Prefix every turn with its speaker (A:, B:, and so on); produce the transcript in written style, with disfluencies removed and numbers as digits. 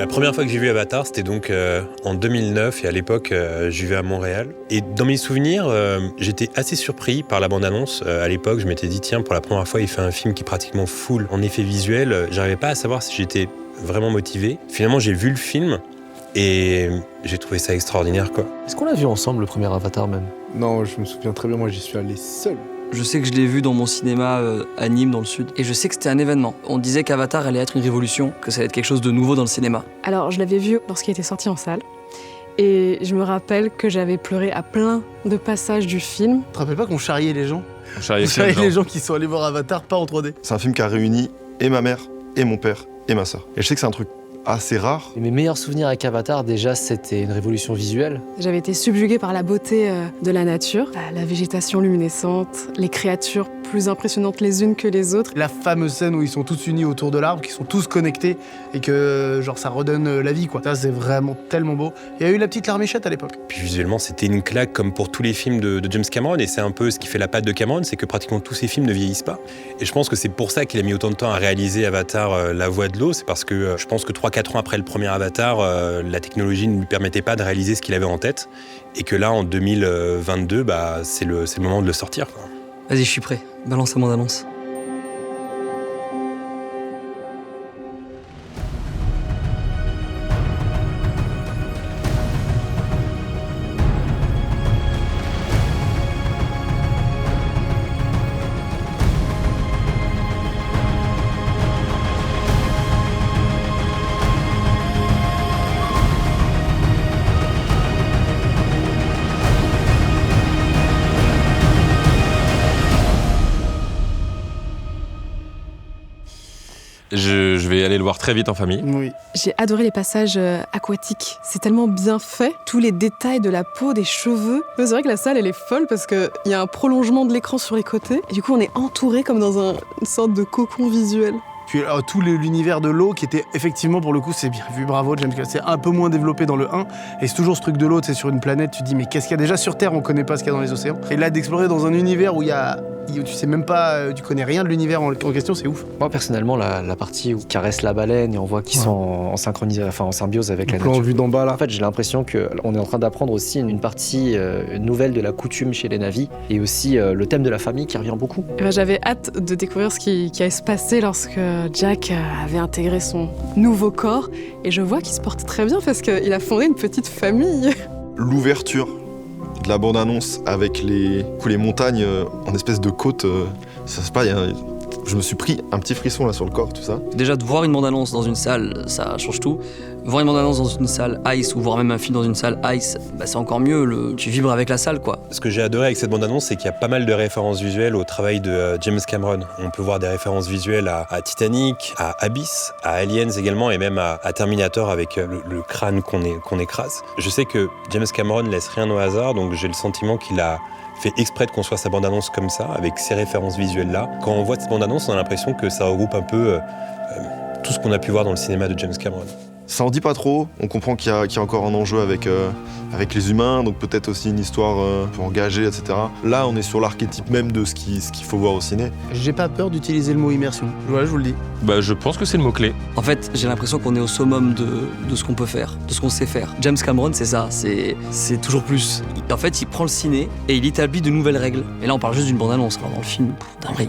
A: La première fois que j'ai vu Avatar, c'était donc en 2009 et à l'époque, je vivais à Montréal. Et dans mes souvenirs, j'étais assez surpris par la bande-annonce. À l'époque, je m'étais dit, tiens, pour la première fois, il fait un film qui est pratiquement full en effets visuels. J'arrivais pas à savoir si j'étais vraiment motivé. Finalement, j'ai vu le film et j'ai trouvé ça extraordinaire, quoi.
B: Est-ce qu'on l'a vu ensemble, le premier Avatar, même?
C: Non, je me souviens très bien, moi j'y suis allé seul.
D: Je sais que je l'ai vu dans mon cinéma à Nîmes, dans le sud, et je sais que c'était un événement. On disait qu'Avatar allait être une révolution, que ça allait être quelque chose de nouveau dans le cinéma.
E: Alors, je l'avais vu lorsqu'il était sorti en salle, et je me rappelle que j'avais pleuré à plein de passages du film.
C: Tu te rappelles pas qu'on charriait les gens?
F: On charriait
C: Les gens qui sont allés voir Avatar, pas en 3D.
G: C'est un film qui a réuni et ma mère, et mon père, et ma sœur. Et je sais que c'est un truc assez rare.
B: Et mes meilleurs souvenirs avec Avatar, déjà, c'était une révolution visuelle.
E: J'avais été subjuguée par la beauté de la nature, la végétation luminescente, les créatures plus impressionnantes les unes que les autres.
C: La fameuse scène où ils sont tous unis autour de l'arbre, qui sont tous connectés, et que genre ça redonne la vie, quoi. Ça, c'est vraiment tellement beau. Il y a eu la petite larmichette à l'époque.
A: Puis visuellement, c'était une claque comme pour tous les films de James Cameron, et c'est un peu ce qui fait la patte de Cameron, c'est que pratiquement tous ses films ne vieillissent pas. Et je pense que c'est pour ça qu'il a mis autant de temps à réaliser Avatar, La Voix de l'eau, c'est parce que je pense que 3-4 ans après le premier Avatar, la technologie ne lui permettait pas de réaliser ce qu'il avait en tête, et que là, en 2022, c'est le moment de le sortir, quoi.
D: Vas-y, je suis prêt. Balance la bande-annonce.
F: Je vais aller le voir très vite en famille.
C: Oui.
E: J'ai adoré les passages aquatiques. C'est tellement bien fait. Tous les détails de la peau, des cheveux. C'est vrai que la salle, elle est folle parce qu'il y a un prolongement de l'écran sur les côtés. Et du coup, on est entouré comme dans une sorte de cocon visuel.
C: Puis tout l'univers de l'eau qui était effectivement, pour le coup, c'est bien vu, bravo James Cameron. C'est un peu moins développé dans le 1, et c'est toujours ce truc de l'eau, c'est sur une planète, tu te dis mais qu'est-ce qu'il y a déjà sur Terre, on connaît pas ce qu'il y a dans les océans. Et là d'explorer dans un univers où tu sais même pas, tu connais rien de l'univers en question, c'est ouf.
B: Moi, personnellement, la partie où ils caressent la baleine et on voit qu'ils sont en synchronisation, enfin en symbiose avec la
C: plan
B: nature.
C: vu d'en bas là.
B: En fait, j'ai l'impression qu'on est en train d'apprendre aussi une partie nouvelle de la coutume chez les Na'vi et aussi le thème de la famille qui revient beaucoup.
E: J'avais hâte de découvrir ce qui allait se passer lorsque Jack avait intégré son nouveau corps. Et je vois qu'il se porte très bien parce qu'il a fondé une petite famille.
G: L'ouverture de la bande-annonce avec les montagnes en espèce de côte, ça se passe. Je me suis pris un petit frisson là sur le corps, tout ça.
D: Déjà, de voir une bande-annonce dans une salle, ça change tout. Voir une bande-annonce dans une salle Ice ou voir même un film dans une salle Ice, c'est encore mieux. Tu vibres avec la salle, quoi.
A: Ce que j'ai adoré avec cette bande-annonce, c'est qu'il y a pas mal de références visuelles au travail de James Cameron. On peut voir des références visuelles à Titanic, à Abyss, à Aliens également, et même à Terminator avec le crâne qu'on écrase. Je sais que James Cameron ne laisse rien au hasard, donc j'ai le sentiment qu'il a fait exprès de construire sa bande-annonce comme ça, avec ces références visuelles-là. Quand on voit cette bande-annonce, on a l'impression que ça regroupe un peu tout ce qu'on a pu voir dans le cinéma de James Cameron.
G: Ça en dit pas trop, on comprend qu'il y a encore un enjeu avec les humains, donc peut-être aussi une histoire pour engager, etc. Là, on est sur l'archétype même de ce qu'il faut voir au ciné.
C: J'ai pas peur d'utiliser le mot immersion, voilà, je vous le dis.
F: Je pense que c'est le mot-clé.
D: En fait, j'ai l'impression qu'on est au summum de ce qu'on peut faire, de ce qu'on sait faire. James Cameron, c'est ça, c'est toujours plus. En fait, il prend le ciné et il établit de nouvelles règles. Et là, on parle juste d'une bande-annonce, alors dans le film, dinguerie.